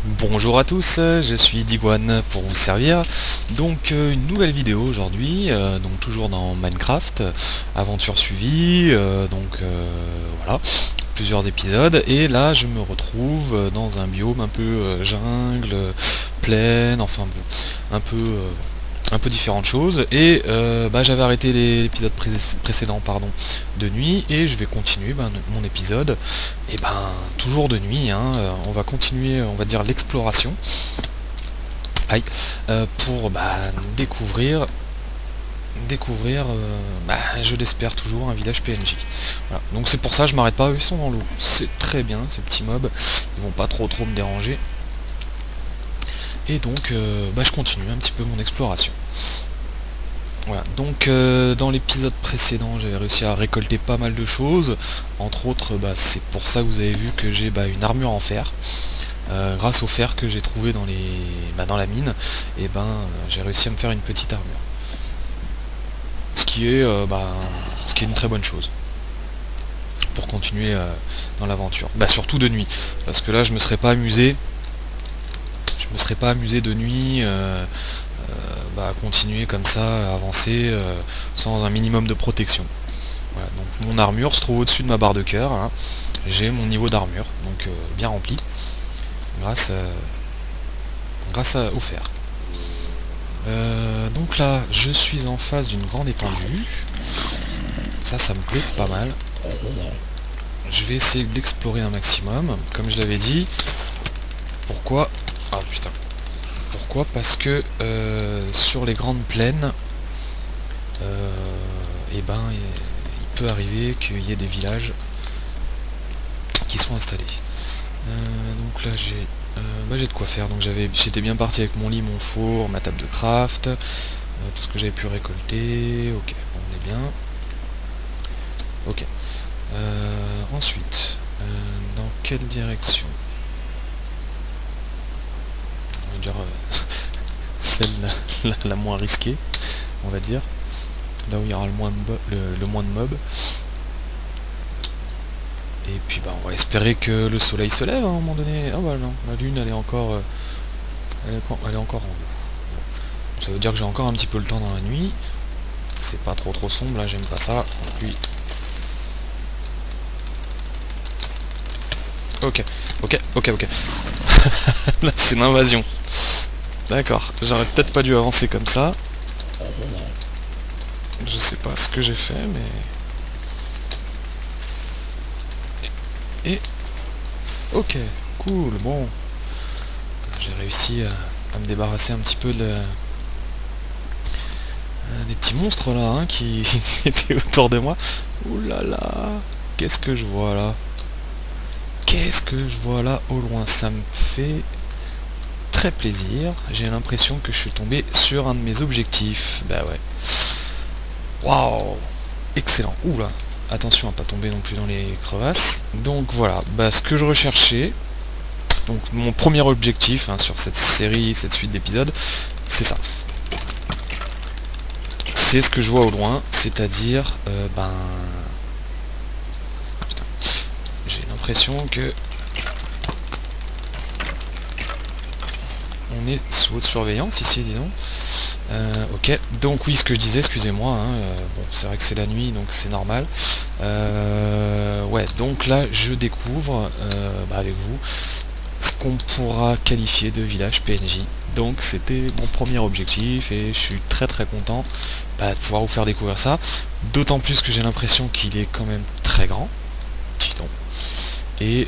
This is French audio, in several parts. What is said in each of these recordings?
Bonjour à tous, je suis Digwan pour vous servir. Donc une nouvelle vidéo aujourd'hui, donc toujours dans Minecraft, aventure suivie, voilà, plusieurs épisodes. Et là je me retrouve dans un biome un peu jungle, plaine, enfin bon, un peu différentes choses. Et j'avais arrêté l'épisode précédent de nuit, et je vais continuer mon épisode et toujours de nuit, hein. On va continuer, on va dire, l'exploration, aïe, pour découvrir, je l'espère toujours, un village PNJ. Voilà. Donc c'est pour ça que je m'arrête pas, eux ils sont dans l'eau, c'est très bien, ces petits mobs, ils vont pas trop me déranger. Et donc je continue un petit peu mon exploration. Voilà, donc dans l'épisode précédent j'avais réussi à récolter pas mal de choses, entre autres c'est pour ça que vous avez vu que j'ai une armure en fer. Grâce au fer que j'ai trouvé dans la mine, et j'ai réussi à me faire une petite armure. Ce qui est, ce qui est une très bonne chose pour continuer dans l'aventure. Surtout de nuit, parce que là je me serais pas amusé. Je me serais pas amusé de nuit à continuer comme ça, à avancer sans un minimum de protection. Voilà, donc mon armure se trouve au-dessus de ma barre de cœur, hein. J'ai mon niveau d'armure, donc bien rempli, grâce au fer. Donc là, je suis en face d'une grande étendue. Ça me plaît pas mal. Je vais essayer d'explorer un maximum, comme je l'avais dit. Pourquoi? Ah putain. Pourquoi? Parce que sur les grandes plaines, il peut arriver qu'il y ait des villages qui sont installés. Donc là j'ai de quoi faire. Donc j'étais bien parti avec mon lit, mon four, ma table de craft, tout ce que j'avais pu récolter. Ok, on est bien. Ok. Ensuite, dans quelle direction? On va dire celle la moins risquée, on va dire. Là où il y aura le moins de mobs. Et puis on va espérer que le soleil se lève à un moment donné. Ah bah non, la lune elle est encore en haut. Ça veut dire que j'ai encore un petit peu le temps dans la nuit. C'est pas trop sombre, là j'aime pas ça. Puis ok. Là c'est l'invasion. D'accord, j'aurais peut-être pas dû avancer comme ça. Je sais pas ce que j'ai fait, mais... Et... Ok, cool, bon. J'ai réussi à me débarrasser un petit peu des petits monstres là, hein, qui étaient autour de moi. Ouh là là, qu'est-ce que je vois là? Qu'est-ce que je vois là au loin? Ça me fait très plaisir. J'ai l'impression que je suis tombé sur un de mes objectifs. Bah ouais. Waouh, excellent. Ouh là, attention à pas tomber non plus dans les crevasses. Donc voilà, ce que je recherchais, donc mon premier objectif, hein, sur cette série, cette suite d'épisodes, c'est ça. C'est ce que je vois au loin, c'est-à-dire, putain, j'ai l'impression que on est sous haute surveillance ici, dis donc. Ok, donc oui, ce que je disais, excusez-moi, hein, bon, c'est vrai que c'est la nuit, donc c'est normal. Ouais, donc là, je découvre, avec vous, ce qu'on pourra qualifier de village PNJ. Donc c'était mon premier objectif, et je suis très content de pouvoir vous faire découvrir ça. D'autant plus que j'ai l'impression qu'il est quand même très grand. Dis donc. Et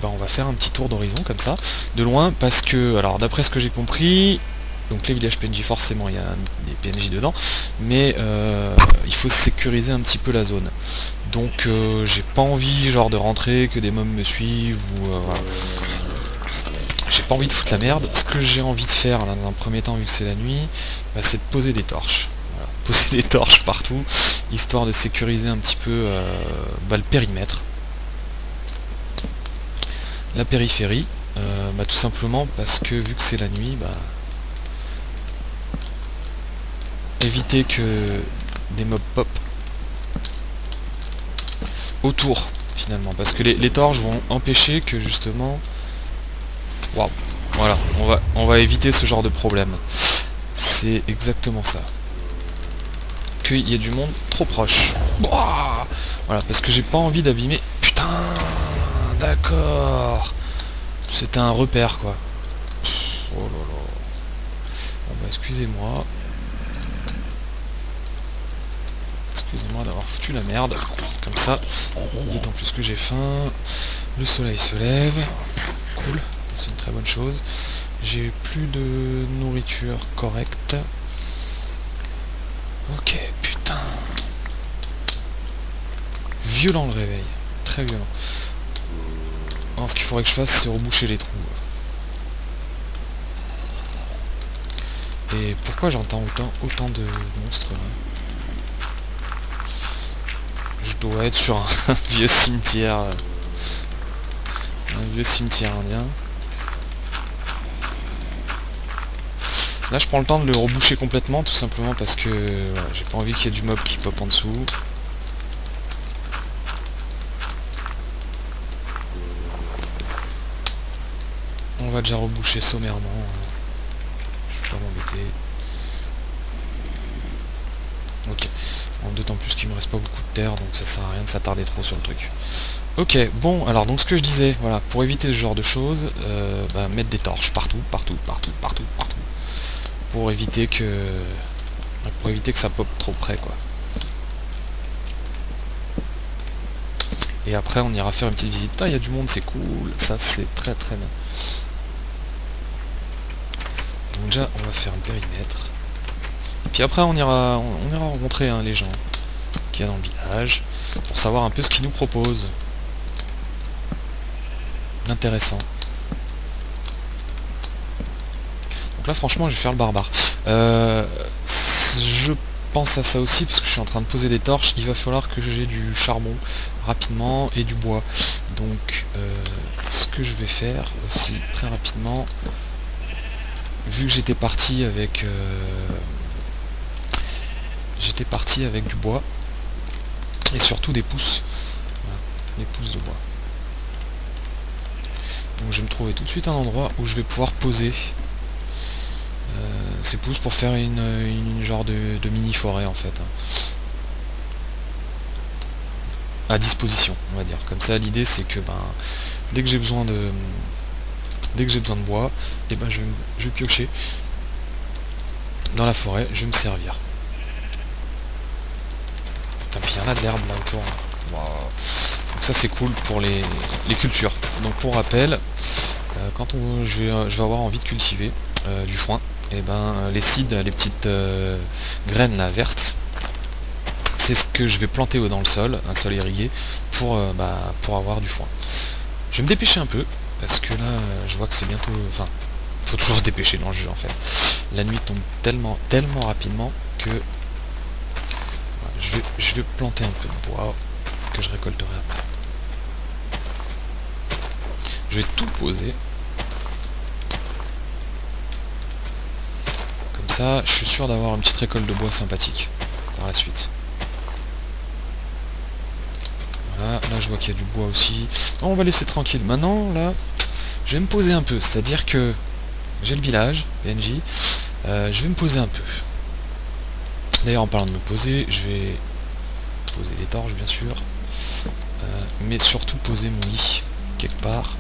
on va faire un petit tour d'horizon comme ça, de loin, parce que, alors d'après ce que j'ai compris, donc les villages PNJ, forcément il y a des PNJ dedans, mais il faut sécuriser un petit peu la zone. Donc j'ai pas envie de rentrer, que des mobs me suivent, ou voilà. J'ai pas envie de foutre la merde. Ce que j'ai envie de faire là, dans un premier temps, vu que c'est la nuit, c'est de poser des torches. Voilà. Poser des torches partout, histoire de sécuriser un petit peu le périmètre. La périphérie, tout simplement parce que vu que c'est la nuit, éviter que des mobs pop autour finalement, parce que les torches vont empêcher que justement... Waouh, voilà, on va éviter ce genre de problème. C'est exactement ça. Qu'il y ait du monde trop proche. Ouah, voilà, parce que j'ai pas envie d'abîmer... Putain, d'accord. C'était un repère, quoi. Oh là là. Bon bah excusez-moi. Excusez-moi d'avoir foutu la merde. Comme ça. D'autant plus que j'ai faim. Le soleil se lève. Cool. C'est une très bonne chose. J'ai plus de nourriture correcte. Ok, putain. Violent le réveil. Très violent. Alors, ce qu'il faudrait que je fasse, c'est reboucher les trous. Et pourquoi j'entends autant de monstres là? Je dois être sur un vieux cimetière. Un vieux cimetière indien. Là je prends le temps de le reboucher complètement, tout simplement parce que voilà, j'ai pas envie qu'il y ait du mob qui pop en dessous. On va déjà reboucher sommairement. Je vais pas m'embêter. Ok. D'autant plus qu'il me reste pas beaucoup de terre, donc ça sert à rien de s'attarder trop sur le truc. Ok, bon, alors donc ce que je disais, voilà, pour éviter ce genre de choses, mettre des torches partout. Pour éviter que ça pop trop près, quoi. Et après on ira faire une petite visite. Ah, il y a du monde, c'est cool, ça c'est très très bien. Donc déjà on va faire le périmètre. Et puis après on ira rencontrer les gens qu'il y a dans le village, pour savoir un peu ce qu'ils nous proposent. Intéressant. Donc là franchement je vais faire le barbare. Je pense à ça aussi parce que je suis en train de poser des torches. Il va falloir que j'ai du charbon rapidement et du bois. Donc ce que je vais faire aussi très rapidement, vu que j'étais parti avec du bois et surtout des pousses. Voilà, des pousses de bois. Donc je vais me trouver tout de suite un endroit où je vais pouvoir poser ces pousses pour faire une genre de mini forêt en fait. À disposition, on va dire. Comme ça l'idée c'est que dès que j'ai besoin de bois, et je vais piocher dans la forêt, je vais me servir. Putain, puis il y en a de l'herbe là autour. Wow. Donc ça c'est cool pour les cultures. Donc pour rappel, quand je vais avoir envie de cultiver du foin, et les seeds, les petites graines là vertes, c'est ce que je vais planter dans le sol, un sol irrigué, pour avoir du foin. Je vais me dépêcher un peu, parce que là je vois que c'est bientôt... Enfin, faut toujours se dépêcher dans le jeu en fait. La nuit tombe tellement rapidement que voilà, je vais planter un peu de bois que je récolterai après. Je vais tout poser. Comme ça, je suis sûr d'avoir une petite récolte de bois sympathique par la suite. Voilà, là je vois qu'il y a du bois aussi. Non, on va laisser tranquille. Maintenant, là, je vais me poser un peu. C'est-à-dire que j'ai le village, PNJ. Je vais me poser un peu. D'ailleurs, en parlant de me poser, je vais poser des torches, bien sûr. Mais surtout poser mon lit, quelque part.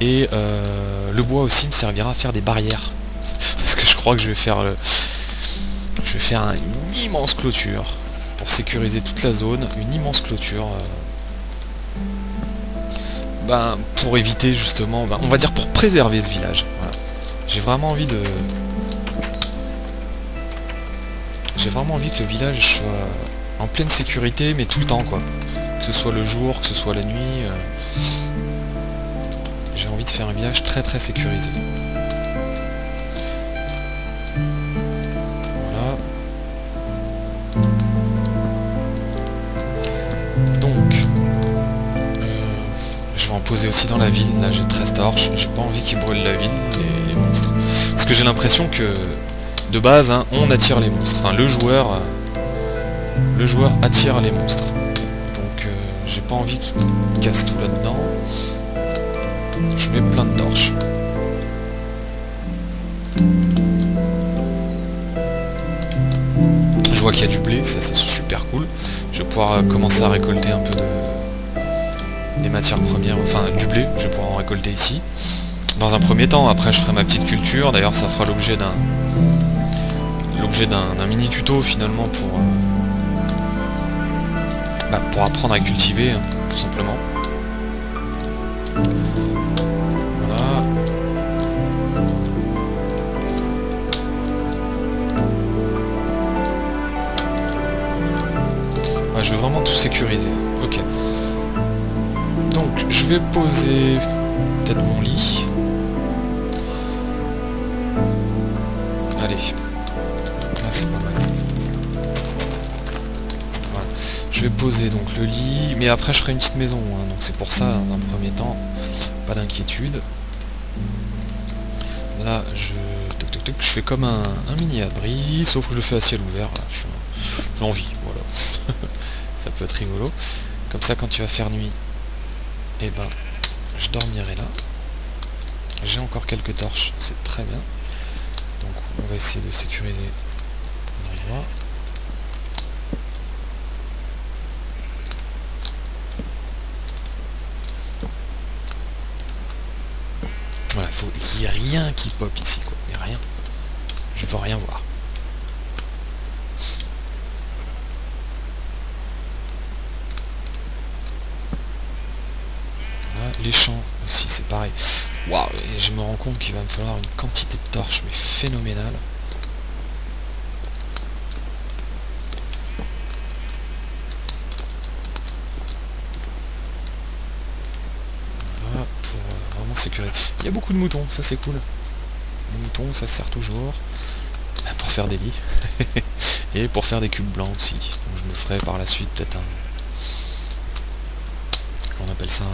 Et le bois aussi me servira à faire des barrières. Parce que je crois que je vais faire une immense clôture pour sécuriser toute la zone, une immense clôture pour éviter justement, on va dire pour préserver ce village. Voilà. J'ai vraiment envie que le village soit en pleine sécurité, mais tout le temps, quoi. Que ce soit le jour, que ce soit la nuit. J'ai envie de faire un village très très sécurisé. Voilà. Donc, je vais en poser aussi dans la ville. Là, j'ai 13 torches. J'ai pas envie qu'ils brûlent la ville, les monstres. Parce que j'ai l'impression que, de base, on attire les monstres. Enfin, le joueur le joueur attire les monstres. Donc j'ai pas envie qu'il casse tout là-dedans. Je mets plein de torches. Je vois qu'il y a du blé, ça c'est super cool. Je vais pouvoir commencer à récolter un peu des matières premières, enfin du blé, je vais pouvoir en récolter ici. Dans un premier temps, après je ferai ma petite culture, d'ailleurs ça fera l'objet d'un mini tuto finalement pour apprendre à cultiver, hein, tout simplement. Voilà. Ouais, je vais vraiment tout sécuriser. Ok. Donc je vais poser peut-être mon lit. Allez. Là c'est pas mal. Voilà. Je vais poser donc le lit, mais après je ferai une petite maison, hein, donc c'est pour ça, dans un premier temps, pas d'inquiétude. Là je fais comme un mini abri, sauf que je le fais à ciel ouvert, j'ai envie, voilà. Ça peut être rigolo. Comme ça quand tu vas faire nuit, et ben je dormirai là. J'ai encore quelques torches, c'est très bien. Donc on va essayer de sécuriser l'endroit. Voilà, il n'y a rien qui pop ici, quoi. Il n'y a rien. Je veux rien voir. Voilà, les champs aussi, c'est pareil. Waouh, et je me rends compte qu'il va me falloir une quantité de torches, mais phénoménale. Voilà, pour vraiment sécuriser. Il y a beaucoup de moutons, ça c'est cool. Les moutons, ça sert toujours pour faire des lits. Et pour faire des cubes blancs aussi. Donc je me ferai par la suite peut-être qu'on appelle ça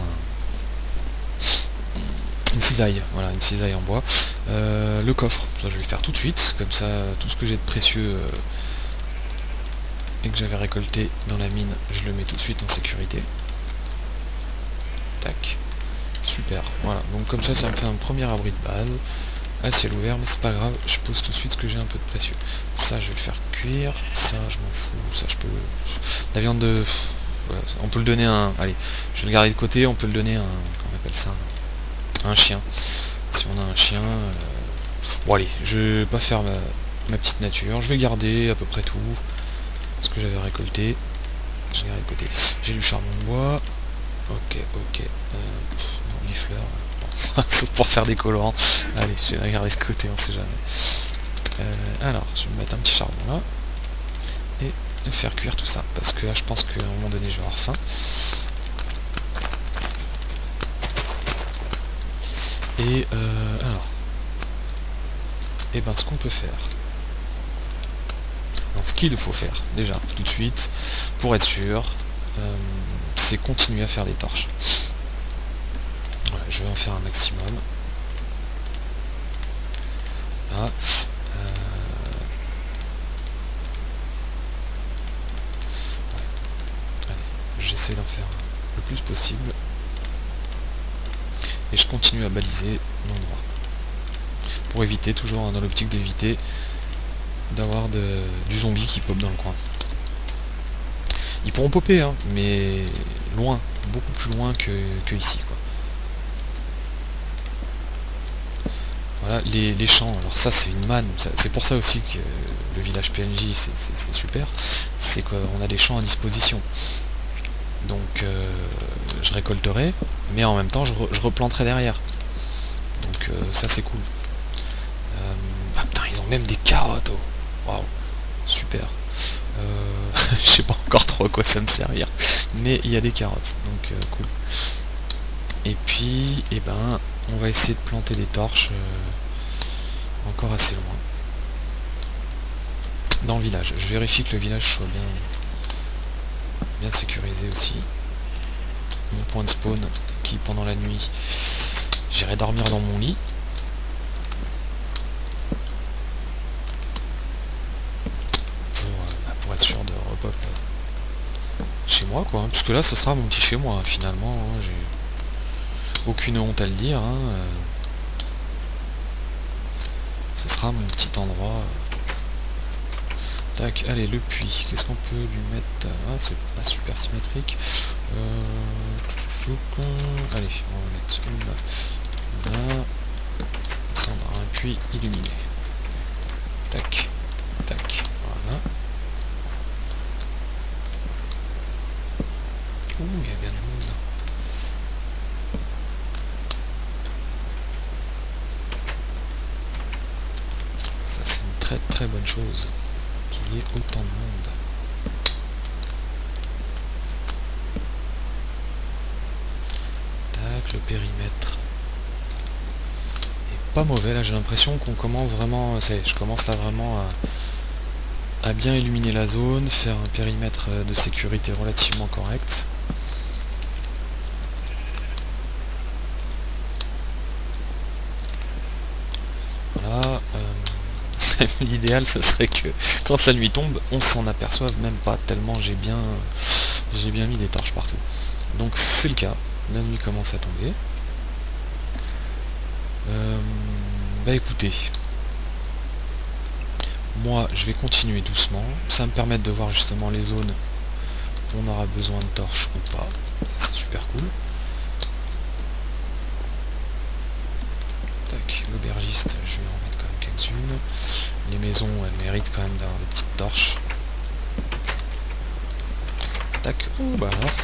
une cisaille, voilà, une cisaille en bois. Le coffre, ça je vais le faire tout de suite, comme ça tout ce que j'ai de précieux et que j'avais récolté dans la mine, je le mets tout de suite en sécurité. Tac, super, voilà, donc comme ça me fait un premier abri de base, à ciel ouvert, mais c'est pas grave, je pose tout de suite ce que j'ai un peu de précieux. Ça je vais le faire cuire, ça je m'en fous, ça je peux... La viande de... Ouais, on peut le donner allez, je vais le garder de côté, on peut le donner comment on appelle ça, un chien. Si on a un chien... Bon allez, je vais pas faire ma petite nature, je vais garder à peu près tout ce que j'avais récolté. Je garde de côté. J'ai du charbon de bois. Ok. Non, les fleurs. Bon. Sauf pour faire des colorants. Allez, je vais la garder de côté, on sait jamais. Alors, je vais me mettre un petit charbon là. Et faire cuire tout ça. Parce que là, je pense qu'à un moment donné, je vais avoir faim. Et alors. Et ben, ce qu'on peut faire. Alors, ce qu'il faut faire, déjà, tout de suite, pour être sûr, c'est continuer à faire des torches. Voilà, je vais en faire un maximum. Là. J'essaie d'en faire le plus possible. Et je continue à baliser l'endroit. Pour éviter, toujours dans l'optique d'éviter d'avoir du zombie qui pop dans le coin. Ils pourront popper, hein, mais loin, beaucoup plus loin que ici, quoi. Voilà, les champs, alors ça c'est une manne, c'est pour ça aussi que le village PNJ c'est super, c'est qu'on a des champs à disposition. Donc je récolterai, mais en même temps je replanterai derrière. Donc ça c'est cool. Ah putain, ils ont même des carottes, oh. Waouh, super. Je sais pas encore trop à quoi ça me servir, mais il y a des carottes, donc cool. Et puis, eh ben, on va essayer de planter des torches encore assez loin dans le village. Je vérifie que le village soit bien sécurisé aussi. Mon point de spawn qui pendant la nuit j'irai dormir dans mon lit. Pour être sûr de repop chez moi, quoi. Parce que là, ce sera mon petit chez moi, finalement. Hein, j'ai aucune honte à le dire. Hein, ce sera mon petit endroit. Tac, allez, le puits. Qu'est-ce qu'on peut lui mettre? Ah, c'est pas super symétrique. Allez, on va mettre une là. Ça, on aura un puits illuminé. Tac, tac, voilà. Ouh, il y a bien du monde là. Ça, c'est une très très bonne chose qu'il y ait autant de monde. Tac, le périmètre est pas mauvais là, j'ai l'impression qu'on commence vraiment, ça y est, je commence là vraiment à bien illuminer la zone, faire un périmètre de sécurité relativement correct. Voilà, l'idéal ce serait que quand la nuit tombe, on s'en aperçoive même pas tellement j'ai bien mis des torches partout. Donc c'est le cas, la nuit commence à tomber. Bah écoutez, moi je vais continuer doucement, ça va me permettre de voir justement les zones où on aura besoin de torches ou pas, ça c'est super cool. Tac, l'aubergiste, je vais en mettre quand même quelques-unes. Les maisons, elles méritent quand même d'avoir des petites torches. Tac, oh bah alors,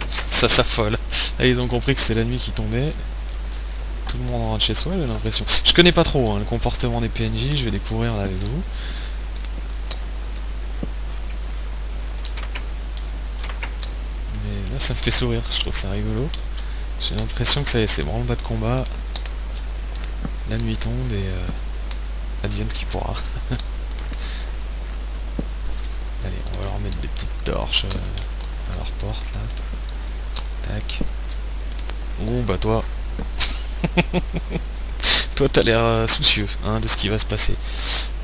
ça s'affole. Là ils ont compris que c'était la nuit qui tombait. Tout le monde rentre chez soi, j'ai l'impression. Je connais pas trop hein, le comportement des PNJ, je vais découvrir là avec vous. Mais là ça me fait sourire, je trouve ça rigolo. J'ai l'impression que ça y est, c'est vraiment le bas de combat. La nuit tombe et advienne ce qui pourra. Allez, on va leur mettre des petites torches à leur porte là. Tac. Oh bah toi. Toi t'as l'air soucieux hein, de ce qui va se passer.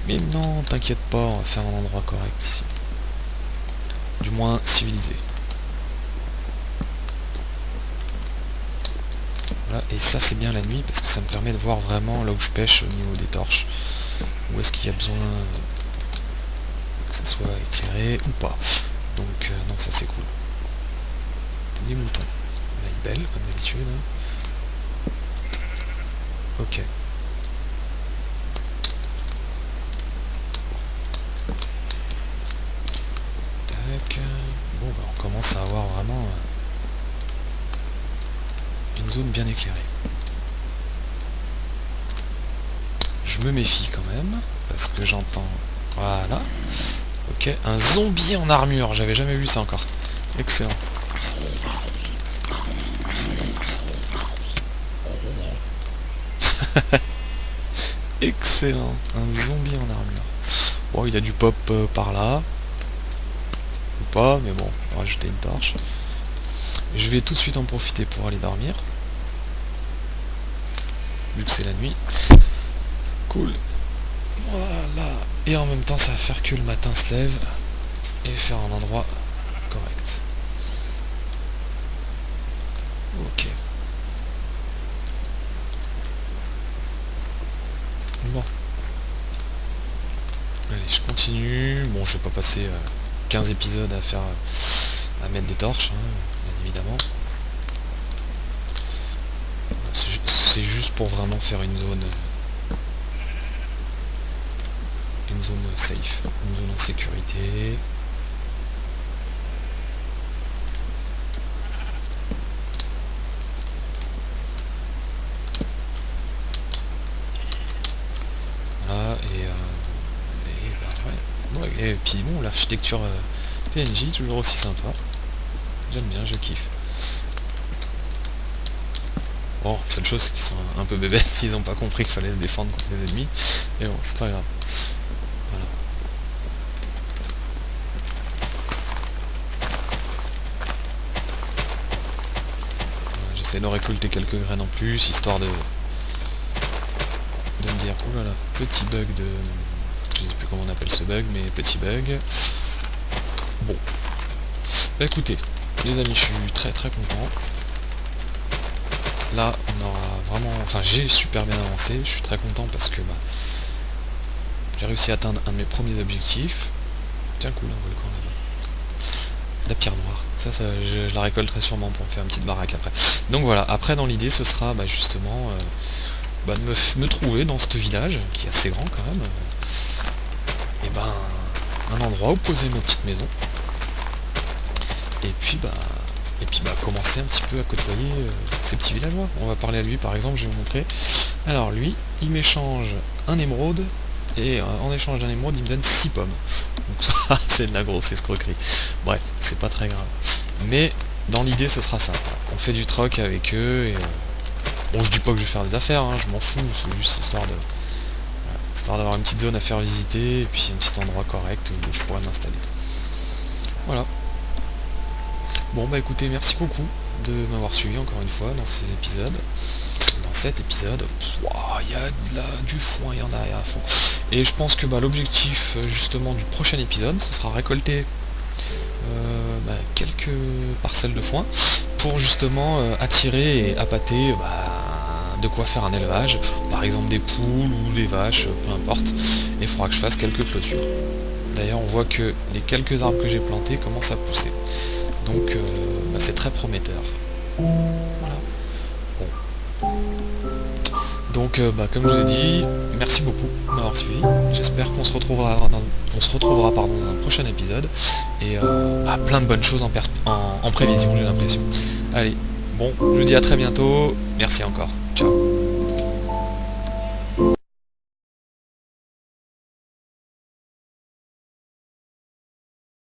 Mais non, t'inquiète pas, on va faire un endroit correct ici. Du moins civilisé. Voilà, et ça c'est bien la nuit parce que ça me permet de voir vraiment là où je pêche au niveau des torches. Où est-ce qu'il y a besoin que ça soit éclairé ou pas. Donc non, ça c'est cool. Les moutons. On a une belle comme d'habitude. Ok. Tac. Bon bah on commence à avoir vraiment une zone bien éclairée. Je me méfie quand même, parce que j'entends... Voilà. Ok, un zombie en armure, j'avais jamais vu ça encore. Excellent. Excellent, un zombie en armure. Bon, il a du pop par là. Ou pas, mais bon, on va rajouter une torche. Je vais tout de suite en profiter pour aller dormir. Vu que c'est la nuit. Cool. Voilà. Et en même temps, ça va faire que le matin se lève et faire un endroit correct. Ok. Bon. Allez, je continue. Bon, je vais pas passer 15 épisodes à mettre des torches, hein, bien évidemment. C'est juste pour vraiment faire une zone safe, une zone en sécurité. Voilà, et bah ouais. Ouais, et puis bon, l'architecture PNJ, toujours aussi sympa. J'aime bien, je kiffe. Bon, seule chose qu'ils sont un peu bébêtes, ils ont pas compris qu'il fallait se défendre contre les ennemis. Mais bon, c'est pas grave. Voilà. J'essaie de récolter quelques graines en plus, histoire de me dire, oulala, petit bug de... Je sais plus comment on appelle ce bug, mais petit bug. Bon. Bah écoutez, les amis, je suis très très content. Là, on aura vraiment... Enfin, j'ai super bien avancé, je suis très content parce que bah, j'ai réussi à atteindre un de mes premiers objectifs. Tiens, cool, un volcan là-bas. La pierre noire. Je la récolterai sûrement pour me faire une petite baraque après. Donc voilà, après dans l'idée, ce sera bah, justement bah, de me trouver dans ce village, qui est assez grand quand même, et ben un endroit où poser nos petites maisons. Et puis commencer un petit peu à côtoyer ces petits villageois. On va parler à lui par exemple, je vais vous montrer. Alors lui, il m'échange un émeraude, et en échange d'un émeraude, il me donne 6 pommes. Donc ça, c'est de la grosse escroquerie. Bref, c'est pas très grave. Mais dans l'idée, ce sera ça. On fait du troc avec eux, et bon, je dis pas que je vais faire des affaires, hein, je m'en fous, c'est juste histoire d'avoir une petite zone à faire visiter, et puis un petit endroit correct où je pourrais m'installer. Voilà. Bon bah écoutez, merci beaucoup de m'avoir suivi encore une fois dans ces épisodes. Dans cet épisode, il y a du foin, il y en a à fond. Et je pense que bah, l'objectif justement du prochain épisode, ce sera récolter quelques parcelles de foin pour justement attirer et appâter de quoi faire un élevage, par exemple des poules ou des vaches, peu importe. Et il faudra que je fasse quelques clôtures. D'ailleurs on voit que les quelques arbres que j'ai plantés commencent à pousser. Donc c'est très prometteur. Voilà. Bon. Donc comme je vous ai dit, merci beaucoup de m'avoir suivi. J'espère qu'on se retrouvera dans un prochain épisode. Et plein de bonnes choses en prévision, j'ai l'impression. Allez, bon, je vous dis à très bientôt. Merci encore.